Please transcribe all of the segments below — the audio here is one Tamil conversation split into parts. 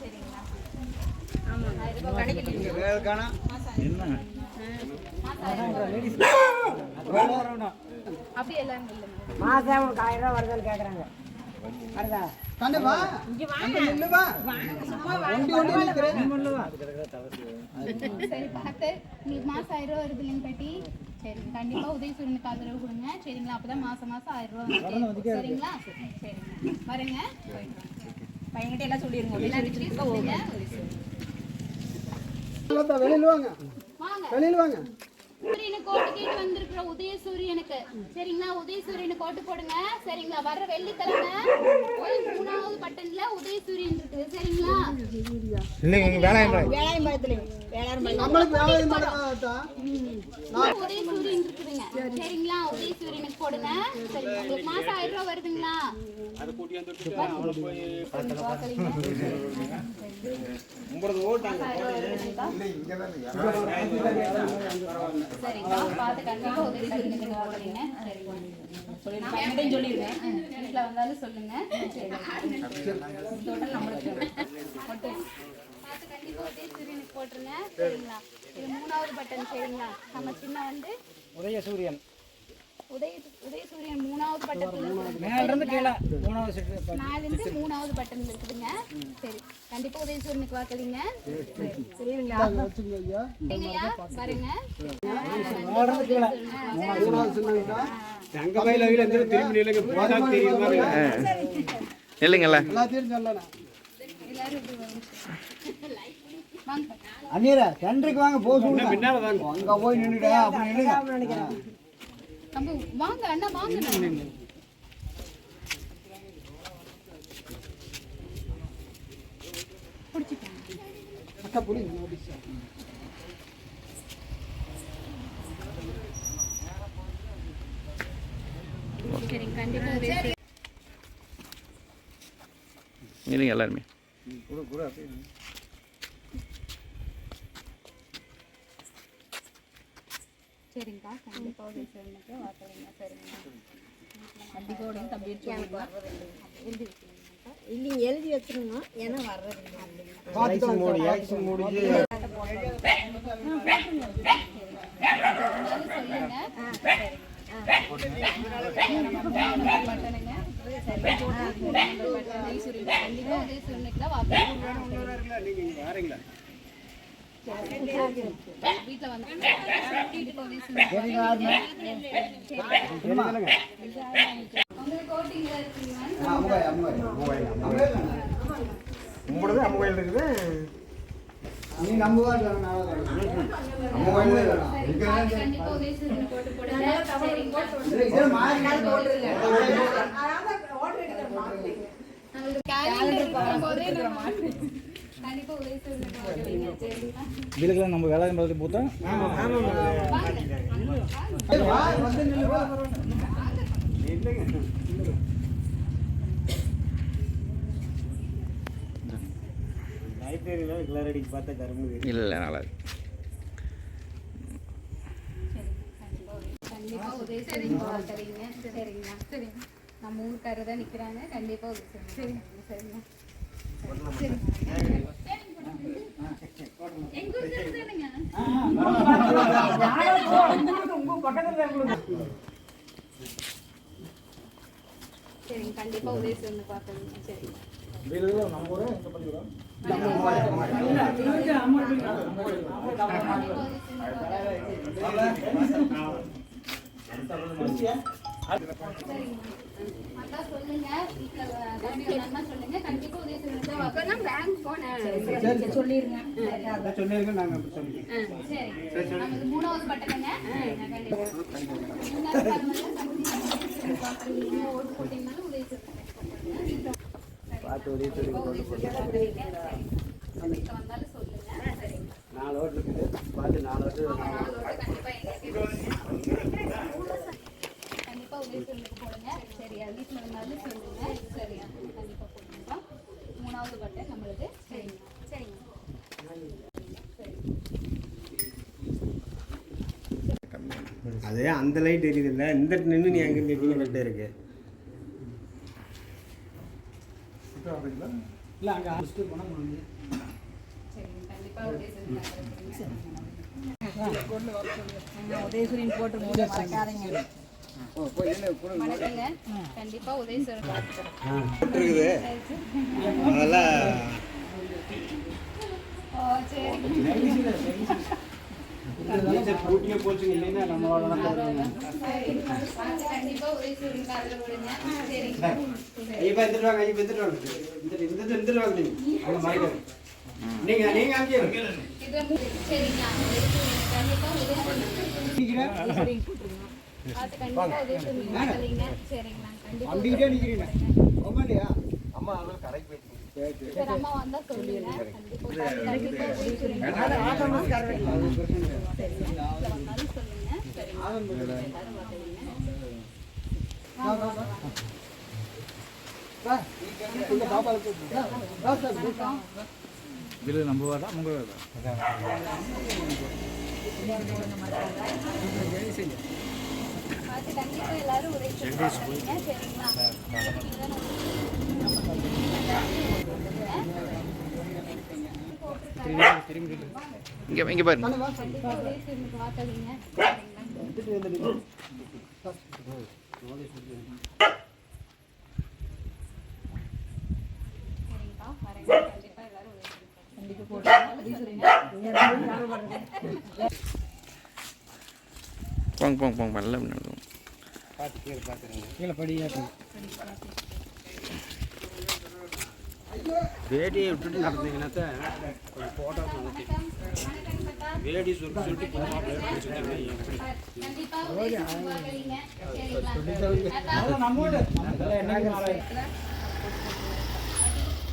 சரிங்களா? அப்படி எல்லாம் இல்லை மாதம் உனக்கு 1000 ரூபா வருதுன்னு கேட்குறாங்க. சரி பார்த்து உங்களுக்கு மாசம் 1000 ரூபா வருது இல்லைங்க பாட்டி? சரி கண்டிப்பா உதயசூரியனுக்கு ஆதரவு கொடுங்க சரிங்களா? அப்பதான் மாசம் 1000 ரூபா சரிங்களா? சரிங்க வரேங்க. பையன்கிட்ட எல்லாம் சொல்லிடுங்க. வெளியில் வாங்க வெளியில் வாங்க. சூரியனுக்கு கோட்டு கேட்டு வந்திருக்கிற உதயசூரியனுக்கு சரிங்களா? உதயசூரியனுக்கு கோட்டு போடுங்க சரிங்களா? வர்ற வெள்ளிக்கிழமை 3வது பட்டன்ல உதயசூரியன் இருக்குது சரிங்களா? உதயசூரியன் இருக்குதுங்க சரிங்களா? உதயசூரியனுக்கு போடுங்க சரி. உங்களுக்கு மாசம் 1000 ரூபா வருதுங்களா? சரிங்களா? பார்த்து கண்டிப்பா உதயசூரியனுக்கு வாக்குறீங்க சரிங்களா? சொல்லிடுவேன் வீட்டில் வந்தாலும் சொல்லுங்க. டோட்டல் நம்மளுக்கு பார்த்து கண்டிப்பா உதயசூரியனுக்கு போட்டுருங்க சரிங்களா? இது 3வது பட்டன் சரிங்களா? நம்ம சின்ன வந்து உதயசூரியன் உதயசூரியன் 3வது பட்டன்ல மேலிருந்து கீழே 3வது பட்டன் இருக்குதுங்க. சரி கண்டிப்பா உதயசூரியனுக்கு வாக்களிங்க சரிங்களா? பாருங்க இல்லைங்களா அண்ணீரா சென்டருக்கு வாங்க அங்க போய் நின்றுடா அப்படி நினைக்கிறேன். வாங்க அண்ணா வாங்க. இல்லைங்க எல்லாருமே சரிங்கக்கா கண்டிப்பா உதயசூரியனுக்கு வாக்களிங்க சரிங்களா? கண்டிப்பாக தம்பி இல்லைங்க எழுதி வச்சிருங்க ஏன்னா வர்றது வீட்டில் வந்து இதுக்கெல்லாம் நம்ம வேலை பார்த்து போத்தா இல்லை நல்லா கண்டிப்பா உதயசூரியன் வாக்களிங்க சரிங்களா? சரி நம்ம ஊருக்காரர் தான் நிக்கிறாங்க. கண்டிப்பா உதயசூரியன் சரிங்களா? சரிங்க கண்டிப்பா உதயசூரியன் பார்க்கணுங்க சரிங்க. சொல்லுங்க சொல்லுங்க கண்டிப்பா சொல்லிருங்க சரி நமக்கு 3வது பட்டனுங்க ஓட்டு போட்டீங்கன்னாலும் வந்தாலும் சொல்லுங்க 4 ஓட்டு இருக்குது பார்த்து 4 ஓட்டு கண்டிப்பா உதயசூரியனுக்கு போடுங்க சரி. வீட்டில் இருந்தாலும் சொல்லுங்க சரி கண்டிப்பா போட்டுருக்கோம். 3வது பட்டன் நம்மளுக்கு சரிங்க சரிங்க அது அந்த லைட் எரியுது இல்லை இந்த நின்று நீ அங்கே இவ்வளோ லைட்டே இருக்கு இல்லை அங்கே ஹாஸ்பிட்டல் போனால் முடிஞ்சு. சரிங்க கண்டிப்பா உதயசூரியன் உதயசூரியன் போட்டு மூட மறக்காதீங்க. வணக்கங்க. கண்டிப்பா உதயசூரியன் பார்த்துக்கிறேன். இருக்குது அதெல்லாம் ஓ சரிங்க. கூட்டியே போச்சுங்க இல்லைன்னா நம்மளோட பார்த்து கண்டிப்பா உதயசூரியன் காதுல விடுங்க. சரிங்க. ஐயா எடுத்துட்டு வாங்க, ஐயா எடுத்துட்டு வாங்க, எடுத்துட்டு வாங்க நீங்க நீங்க அங்கே இது சரிங்களா உதயசூரியன் கண்டிப்பா உதயசூரியன் பார்த்து கண்டிப்பா உதயசூரியன் பார்க்கலீங்க. சரிங்களா கண்டிப்பா அம்பிக்கிட்டே நிற்கிறீங்க இல்லையா? அம்மா அதெல்லாம் கடைக்கு போயிட்டு சரி அம்மா வந்தா சொல்லுங்க. கண்டிப்பா கண்டிப்பா உதயசூரியன் சரிங்க வந்தாலும் சொல்லுங்க. சரிங்க எல்லாரும் பார்க்கலீங்க. இதில் நம்ம வரலாம் உங்க பார்த்து கண்டிப்பா எல்லாரும் உதயசூரியன் பார்க்கலீங்க. சரிங்களா இங்கே பாருங்க. கண்டிப்பா உதயசூரியனுக்கு பார்க்கலீங்க. சரிங்களா வரேங்க. கண்டிப்பா எல்லாரும் போங்க போங்க போங்க வரல நடக்கும். கீழே படியா வேடியை விட்டுட்டு நடந்தீங்கன்னா போட்டோ வேடி சுருட்டி கண்டிப்பா உதயசூரியன் பார்க்கலீங்க. சரிங்களா நம்மோட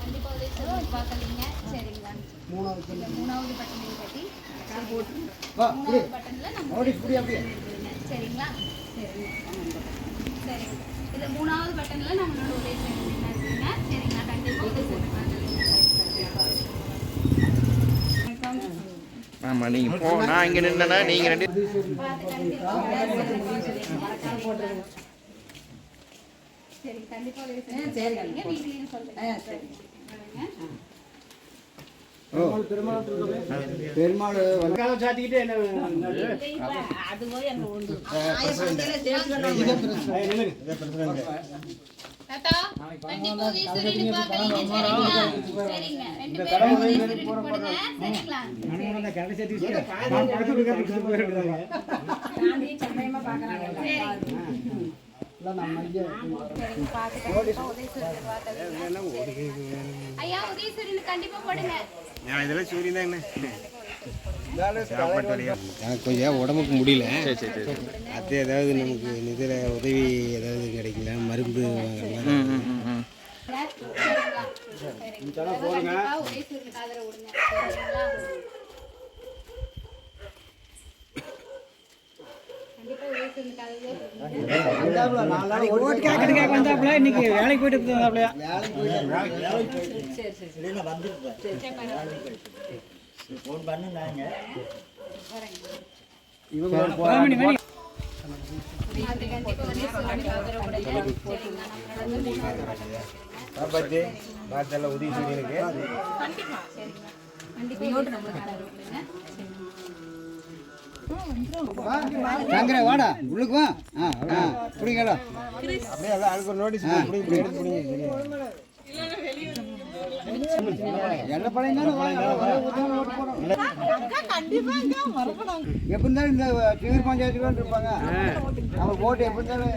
கண்டிப்பா உதயசூரியன் பார்க்கலீங்க. சரிங்களா மூணாவது இந்த மூணாவது பட்டனை கட்டி வா மூணாவது பட்டன்ல நம்ம இப்படி அப்படியே சரிங்களா சரி இது மூணாவது பட்டன்ல நம்மளோட உதயசூரியன் இருக்குங்க. சரிங்களா கண்டிப்பா உதயசூரியன் ஆமாம் நீங்கள் போ, நான் இங்கே நின்னா நீங்கள் ரெண்டு சரி கண்டிப்பா உதயசூரியன் சரிங்க வீட்லயும் சொல்லுங்க. பெருமாள் வங்காள சாத்திக்கிட்டே என்ன அது போய் அங்க உண்டு. தாத்தா கண்டிப்பா உதயசூரியன் பார்க்கலீங்க. சரிங்களா சரிங்க ரெண்டு பேரும் உதயசூரியன் போடுங்க. சரிங்களா தாண்டி சமயமா பார்க்கறாங்க. ஐயா உதயசூரியன் கண்டிப்பா போடுங்க. இதெல்லாம் சூரியன் தான் எனக்கு கொஞ்சம் உடம்புக்கு முடியல. சரி சரி சரி அது ஏதாவது நமக்கு இதில் உதவி ஏதாவது கிடைக்கல மருந்து சரிங்களா சரிங்க கண்டிப்பா உதயசூரியனுக்கு ஆதரவு கொடுங்க. சரிங்களா கண்டிப்பா உதயசூரியனுக்கு ஆதரவு ஓட்டு கேட்க வந்தாப்புல இன்னைக்கு வேலைக்கு போயிட்டு வந்தாப்புல அது கண்டிப்பா உதயசூரியனுக்கு ஆதரவு கொடுங்க. சரிங்களா நம்மளோட மூணாவது பார்த்து பார்த்தெல்லாம் உதவி சூரியனுக்கு கண்டிப்பா நம்மளுக்கு ஆதரவு கொடுங்க. சங்கர வாடா உள்ளுக்கு வா பிடிங்கடா அப்படியே அதான் அதுக்கு ஒரு நோட்டீஸ் இப்படி இப்படி எடுத்து பிடிங்க. என்ன பழையங்களும் எப்படி இருந்தாலும் இந்த சிவர் பஞ்சாயத்துல இருப்பாங்க அவங்க ஓட்டு எப்படி இருந்தாலும்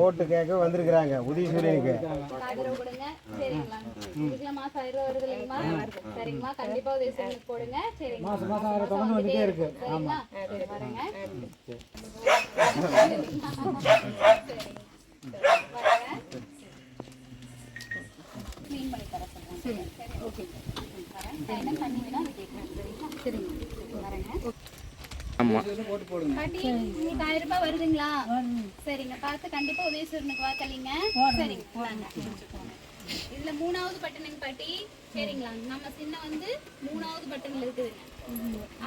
ஓட்டு கேட்க வந்திருக்கிறாங்க உதவி சூரியனுக்கு. ஆதரவு கொடுங்க. சரிங்களா இதுல மாசம் 1000 ரூபாய் வருது இல்லைங்களா? சரிங்களா கண்டிப்பா உதயசூரியனுக்கு போடுங்க. சரிங்களா மாசம் தொடர்ந்து வந்துட்டே இருக்கு. ஆமா சரி வரேங்க. க்ளீன் பண்ணி தர சொல்றேன். சரி ஓகே வரேன். என்ன பண்ணி வேணா கேட்குறேன். சரிங்களா சரிங்க வரேங்க. ஆமாம் பாட்டி உங்களுக்கு 1000 ரூபாய் வருதுங்களா? சரிங்க பார்த்து கண்டிப்பா உதயசூரியனுக்கு வாக்களிங்க. சரிங்க வாங்க. இதுல மூணாவது பட்டனுங்க பாட்டி. சரிங்களா நம்ம சின்ன வந்து மூணாவது பட்டன்ல இருக்குதுங்க.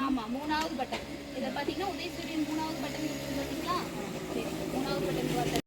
ஆமா மூணாவது பட்டன். இத பாத்தீங்கன்னா உதயசூரியன் மூணாவது பட்டன் இருக்குது பாத்தீங்களா?